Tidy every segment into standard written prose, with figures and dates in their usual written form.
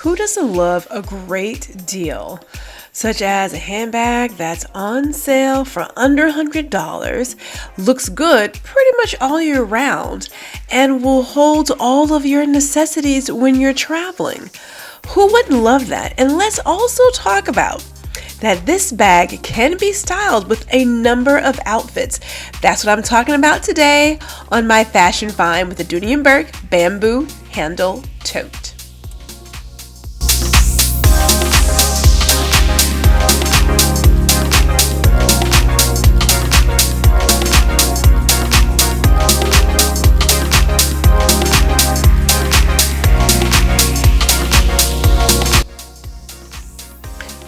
Who doesn't love a great deal? Such as a handbag that's on sale for under $100, looks good pretty much all year round, and will hold all of your necessities when you're traveling. Who wouldn't love that? And let's also talk about that this bag can be styled with a number of outfits. That's what I'm talking about today on my fashion find with the Dooney and Bourke Bamboo Handle Tote.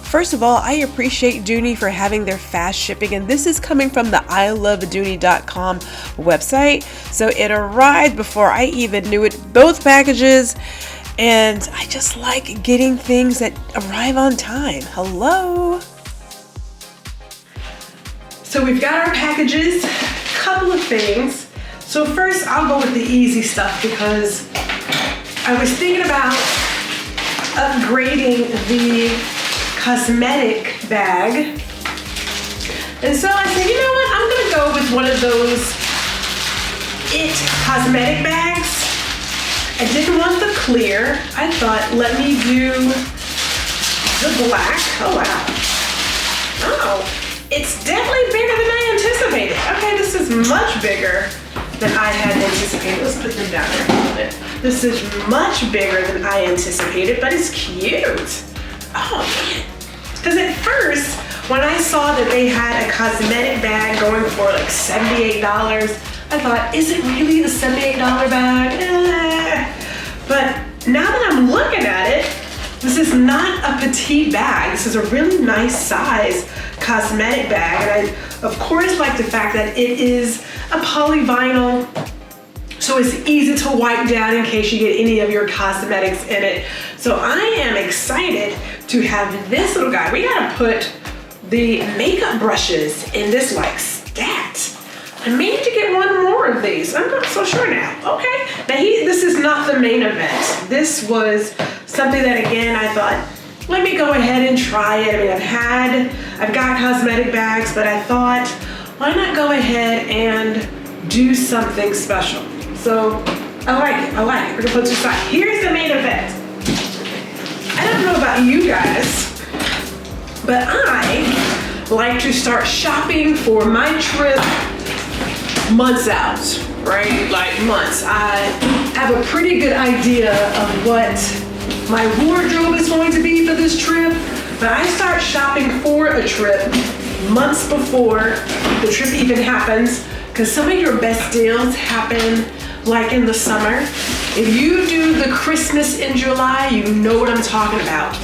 First of all, I appreciate Dooney for having their fast shipping, and this is coming from the ilovedooney.com website. So it arrived before I even knew it, both packages, and I just like getting things that arrive on time. Hello. So we've got our packages, couple of things. So first I'll go with the easy stuff because I was thinking about upgrading the cosmetic bag, and so I said, you know what, I'm gonna go with one of those cosmetic bags. I didn't want the clear. I thought, let me do the black. Oh wow. Oh, it's definitely bigger than I anticipated. Okay, this is much bigger than I had anticipated. Let's put them down there a little bit. This is much bigger than I anticipated, but it's cute. Oh man. Because at first, when I saw that they had a cosmetic bag going for like $78, I thought, is it really a $78 bag? But now that I'm looking at it, this is not a petite bag. This is a really nice size cosmetic bag. And I, of course, like the fact that it is a polyvinyl, so it's easy to wipe down in case you get any of your cosmetics in it. So I am excited to have this little guy. We gotta put the makeup brushes in this like stacked. I may need to get one more of these. I'm not so sure now. Okay, now this is not the main event. This was something that, again, I thought, let me go ahead and try it. I mean, I've got cosmetic bags, but I thought, why not go ahead and do something special? So I like it. We're gonna put this aside. Here's the main event. I don't know about you guys, but I like to start shopping for my trip months out, right? Like months. I have a pretty good idea of what my wardrobe is going to be for this trip, but I start shopping for a trip months before the trip even happens, because some of your best deals happen like in the summer. If you do the Christmas in July, you know what I'm talking about.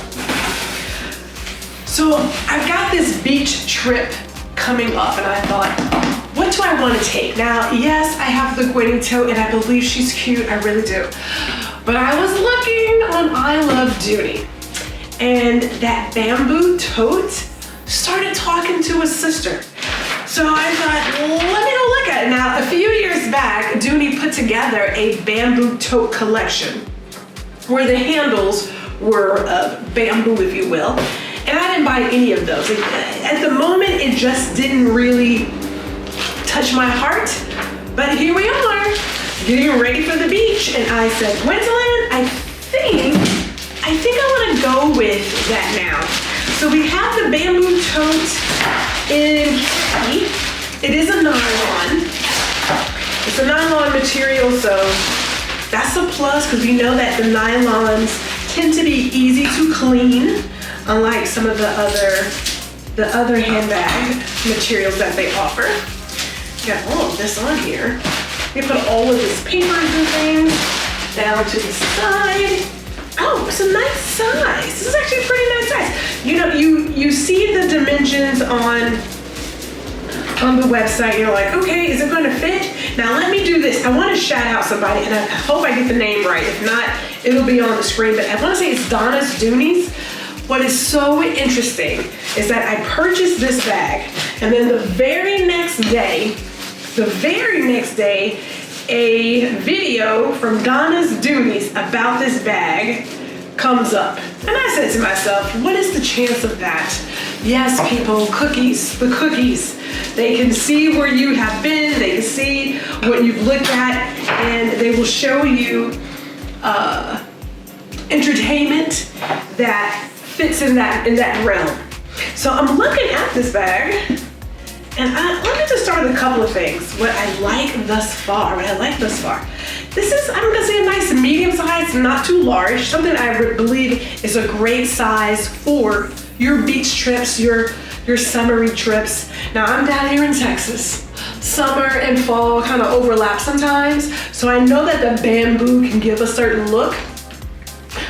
So I've got this beach trip coming up, and I thought, what do I want to take? Now, yes, I have the Gwendolyn tote, and I believe she's cute, I really do. But I was looking on I Love Dooney, and that bamboo tote started talking to a sister. So I thought, well, let me go look at it. Now, a few years back, Dooney put together a bamboo tote collection where the handles were bamboo, if you will. And I didn't buy any of those. At the moment, it just didn't really touch my heart. But here we are, getting ready for the beach. And I said, Gwendolyn, I think I want to go with that now. So we have the bamboo tote in khaki. It is a nylon. It's a nylon material, so that's a plus, because we know that the nylons tend to be easy to clean, unlike some of the other handbag materials that they offer. Got all of this on here. We put all of these papers and things down to the side. Oh, it's a nice size. This is actually a pretty nice size. You know, you see the dimensions on the website. You're like, okay, is it going to fit? Now let me do this. I want to shout out somebody, and I hope I get the name right. If not, it'll be on the screen. But I want to say it's Donna's Dooney's. What is so interesting is that I purchased this bag, and then the very next day, a video from Donna's Dooney's about this bag comes up. And I said to myself, what is the chance of that? Yes, people, cookies, the cookies. They can see where you have been, they can see what you've looked at, and they will show you entertainment that fits in that realm. So I'm looking at this bag, and let me just start with a couple of things. What I like thus far, This is, I'm gonna say, a nice medium size, not too large, something I believe is a great size for your beach trips, your summery trips. Now I'm down here in Texas. Summer and fall kind of overlap sometimes, so I know that the bamboo can give a certain look.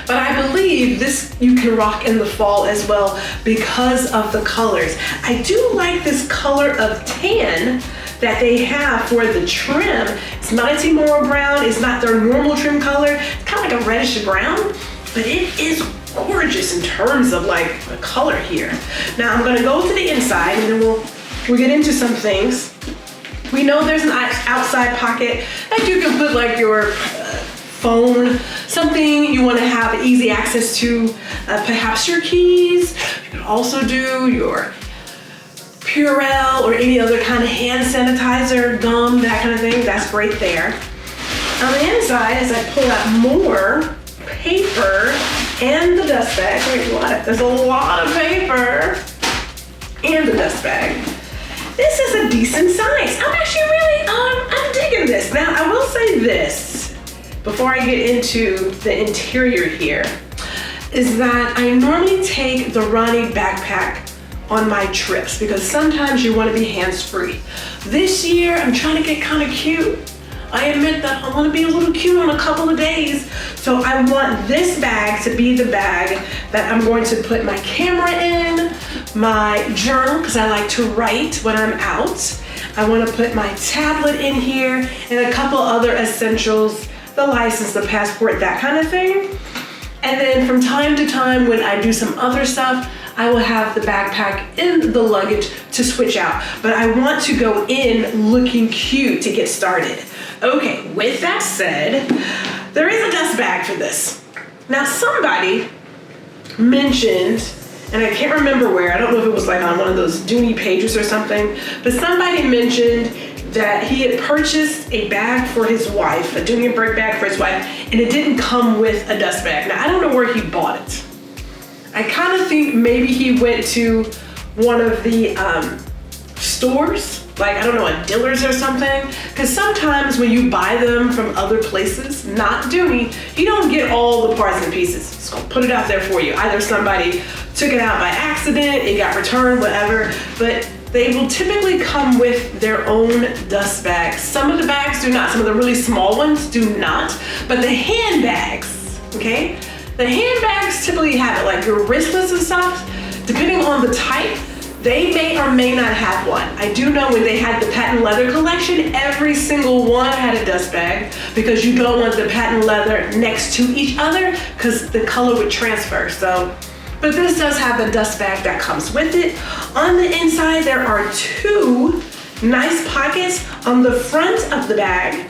But I believe this you can rock in the fall as well because of the colors. I do like this color of tan that they have for the trim. It's not a Timora brown, it's not their normal trim color. It's kind of like a reddish brown, but it is gorgeous in terms of like the color here. Now I'm gonna go to the inside and then we'll get into some things. We know there's an outside pocket that you can put like your phone, something you want to have easy access to, perhaps your keys. You can also do your Purell or any other kind of hand sanitizer, gum, that kind of thing. That's great there. On the inside, as I pull out more paper and the dust bag, there's a lot of paper and the dust bag. This is a decent size. I'm actually really, I'm digging this. Now, I will say this, before I get into the interior here, is that I normally take the Ronnie backpack on my trips because sometimes you want to be hands-free. This year, I'm trying to get kind of cute. I admit that I want to be a little cute on a couple of days. So I want this bag to be the bag that I'm going to put my camera in, my journal, because I like to write when I'm out. I want to put my tablet in here and a couple other essentials, the license, the passport, that kind of thing. And then from time to time when I do some other stuff, I will have the backpack in the luggage to switch out. But I want to go in looking cute to get started. Okay, with that said, there is a dust bag for this. Now somebody mentioned, and I can't remember where, I don't know if it was like on one of those Dooney pages or something, but somebody mentioned that he had purchased a bag for his wife, a Dooney and Bourke bag for his wife, and it didn't come with a dust bag. Now I don't know where he bought it. I kind of think maybe he went to one of the stores, like, I don't know, a Dillard's or something. Because sometimes when you buy them from other places, not Dooney, you don't get all the parts and pieces. It's gonna put it out there for you. Either somebody took it out by accident, it got returned, whatever, but they will typically come with their own dust bags. Some of the bags do not, some of the really small ones do not, but the handbags, okay? The handbags typically have it, like your wristlets and stuff, depending on the type, they may or may not have one. I do know when they had the patent leather collection, every single one had a dust bag because you don't want the patent leather next to each other because the color would transfer. So, but this does have a dust bag that comes with it. On the inside, there are two nice pockets on the front of the bag.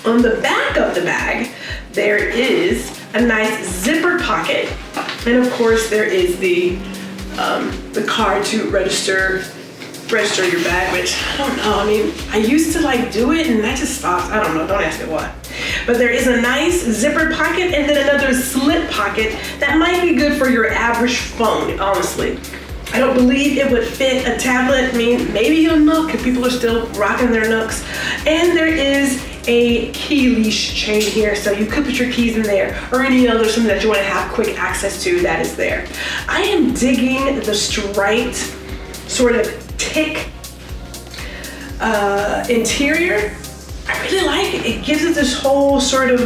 On the back of the bag, there is a nice zippered pocket. And of course, there is the card to register your bag, which I don't know. I mean, I used to like do it and I just stopped. I don't know, don't ask me why. But there is a nice zippered pocket and then another slip pocket that might be good for your average phone, honestly. I don't believe it would fit a tablet. I mean, maybe a Nook if people are still rocking their Nooks. And there is a key leash chain here, so you could put your keys in there or any other something that you want to have quick access to, that is there. I am digging the striped sort of tick interior. I really like it. It gives it this whole sort of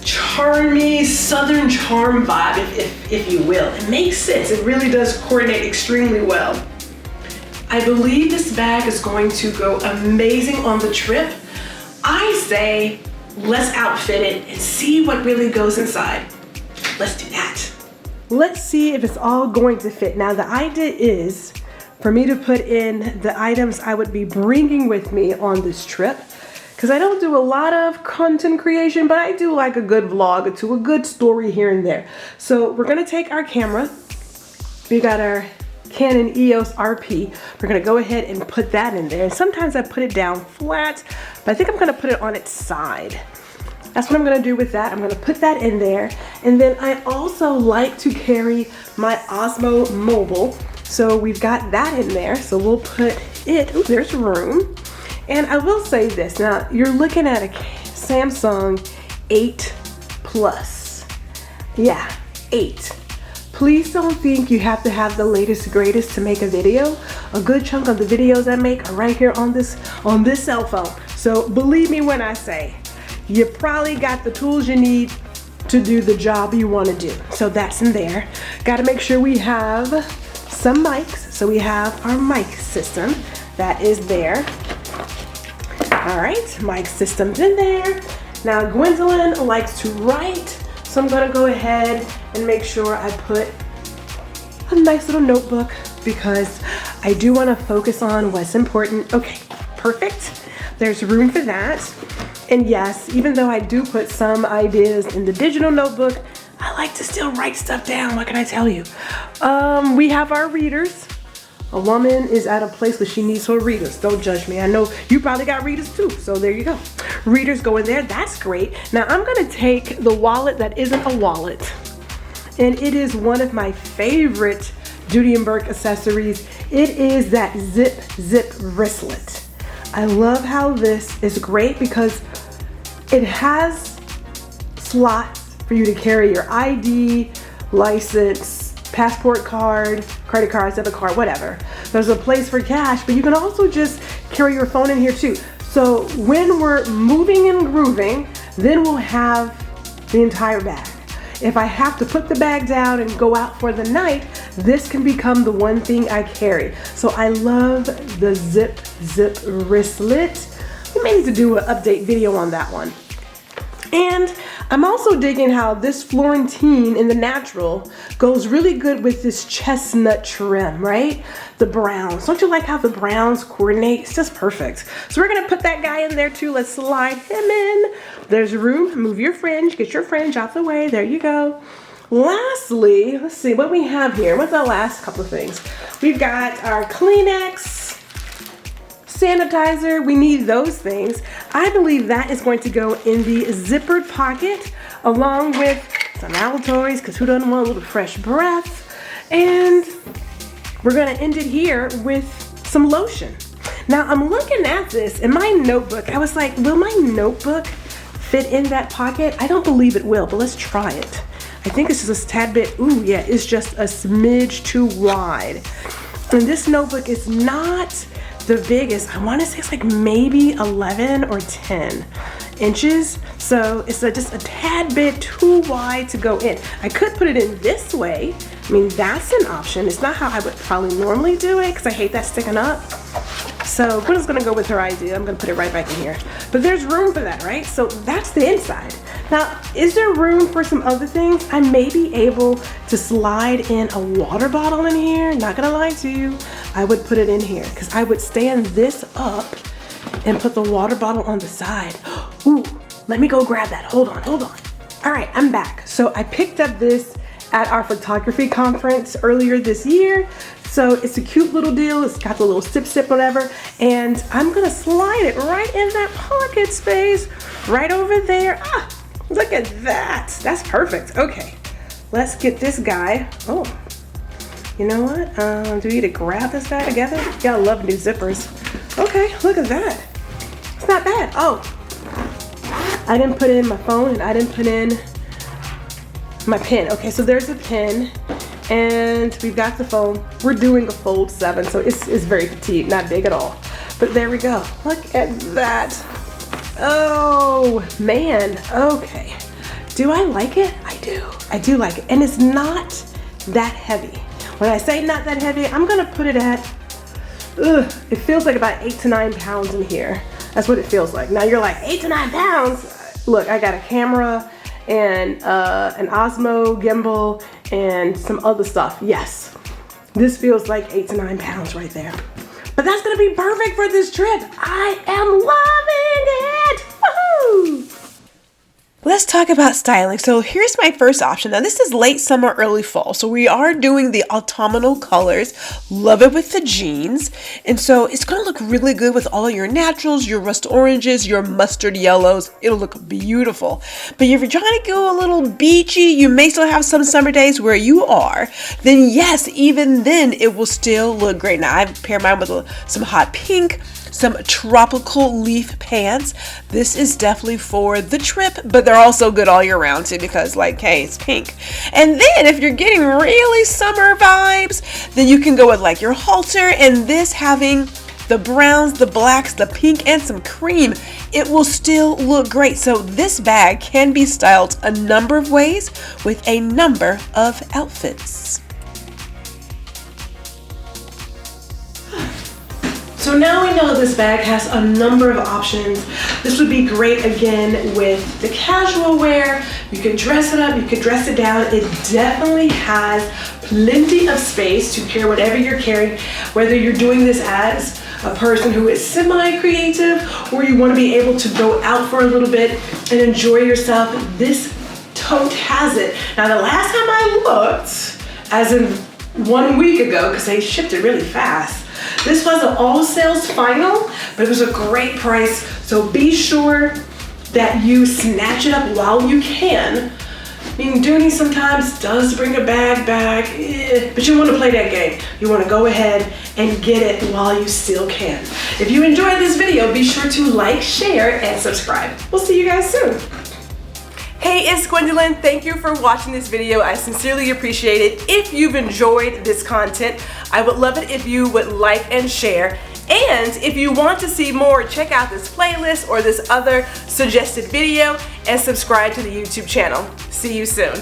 charmy southern charm vibe, if you will. It makes sense. It really does coordinate extremely well. I believe this bag is going to go amazing on the trip. I say, let's outfit it and see what really goes inside. Let's do that. Let's see if it's all going to fit. Now, the idea is for me to put in the items I would be bringing with me on this trip. because I don't do a lot of content creation, but I do like a good vlog or two, a good story here and there. So we're gonna take our camera. We got our Canon EOS RP. We're gonna go ahead and put that in there. And sometimes I put it down flat, but I think I'm gonna put it on its side. That's what I'm gonna do with that. I'm gonna put that in there. And then I also like to carry my Osmo Mobile. So we've got that in there. So we'll put it, oh, there's room. And I will say this, now you're looking at a Samsung 8 Plus. Yeah, 8. Please don't think you have to have the latest greatest to make a video. A good chunk of the videos I make are right here on this cell phone. So believe me when I say, you probably got the tools you need to do the job you want to do. So that's in there. Got to make sure we have some mics. So we have our mic system that is there. All right, mic system's in there. Now Gwendolyn likes to write, so I'm gonna go ahead and make sure I put a nice little notebook because I do want to focus on what's important. Okay, perfect. There's room for that. And yes, even though I do put some ideas in the digital notebook, I like to still write stuff down. What can I tell you? We have our readers. A woman is at a place where she needs her readers. Don't judge me. I know you probably got readers too. So there you go. Readers go in there. That's great. Now I'm going to take the wallet that isn't a wallet. And it is one of my favorite Dooney and Bourke accessories. It is that zip wristlet. I love how this is great because it has slots for you to carry your ID, license, passport card, credit card, debit card, whatever. There's a place for cash, but you can also just carry your phone in here too. So when we're moving and grooving, then we'll have the entire bag. If I have to put the bag down and go out for the night, this can become the one thing I carry. So I love the zip wristlet. We may need to do an update video on that one. And I'm also digging how this Florentine in the natural goes really good with this chestnut trim, right? The browns. Don't you like how the browns coordinate? It's just perfect. So we're gonna put that guy in there too. Let's slide him in. There's room. Move your fringe. Get your fringe out the way. There you go. Lastly, let's see what we have here. What's the last couple of things? We've got our Kleenex, sanitizer. We need those things. I believe that is going to go in the zippered pocket along with some Altoids because who doesn't want a little fresh breath? And we're gonna end it here with some lotion. Now I'm looking at this in my notebook. I was like, will my notebook fit in that pocket? I don't believe it will, but let's try it. I think it's just a tad bit, ooh yeah, it's just a smidge too wide. And this notebook is not the biggest. I want to say it's like maybe 11 or 10 inches. So it's just a tad bit too wide to go in. I could put it in this way. I mean, that's an option. It's not how I would probably normally do it because I hate that sticking up. So Gwendolyn's gonna go with her idea. I'm gonna put it right back in here. But there's room for that, right? So that's the inside. Now, is there room for some other things? I may be able to slide in a water bottle in here. Not gonna lie to you. I would put it in here because I would stand this up and put the water bottle on the side. Ooh, let me go grab that. Hold on. All right, I'm back. So I picked up this at our photography conference earlier this year. So it's a cute little deal. It's got the little sip, whatever. And I'm gonna slide it right in that pocket space, right over there. Ah, look at that. That's perfect. Okay, let's get this guy. Oh, you know what? Do we need to grab this guy together? Y'all love new zippers. Okay, look at that. It's not bad. Oh, I didn't put in my phone and I didn't put in my pen. Okay, so there's a pen and we've got the phone. We're doing a Fold 7, so it's very petite, not big at all. But there we go. Look at that. Oh, man. Okay. Do I like it? I do. I do like it. And it's not that heavy. When I say not that heavy, I'm going to put it at, it feels like about 8 to 9 pounds in here. That's what it feels like. Now you're like, 8 to 9 pounds? Look, I got a camera and an Osmo gimbal and some other stuff. Yes, this feels like 8 to 9 pounds right there. But that's gonna be perfect for this trip. I am loving it. Woohoo! Let's talk about styling. So here's my first option. Now this is late summer, early fall. So we are doing the autumnal colors. Love it with the jeans. And so it's gonna look really good with all of your naturals, your rust oranges, your mustard yellows. It'll look beautiful. But if you're trying to go a little beachy, you may still have some summer days where you are, then yes, even then it will still look great. Now I've paired mine with some hot pink, some tropical leaf pants. This is definitely for the trip, but they're also good all year round too because like, hey, it's pink. And then if you're getting really summer vibes, then you can go with like your halter and this having the browns, the blacks, the pink, and some cream. It will still look great. So this bag can be styled a number of ways with a number of outfits. So now we know this bag has a number of options. This would be great again with the casual wear. You can dress it up, you can dress it down. It definitely has plenty of space to carry whatever you're carrying, whether you're doing this as a person who is semi-creative or you want to be able to go out for a little bit and enjoy yourself. This tote has it. Now the last time I looked, as in 1 week ago, because they shipped it really fast, this was an all sales final, but it was a great price. So be sure that you snatch it up while you can. I mean, Dooney sometimes does bring a bag back, but you want to play that game. You want to go ahead and get it while you still can. If you enjoyed this video, be sure to like, share, and subscribe. We'll see you guys soon. Hey, it's Gwendolyn. Thank you for watching this video. I sincerely appreciate it. If you've enjoyed this content, I would love it if you would like and share. And if you want to see more, check out this playlist or this other suggested video and subscribe to the YouTube channel. See you soon.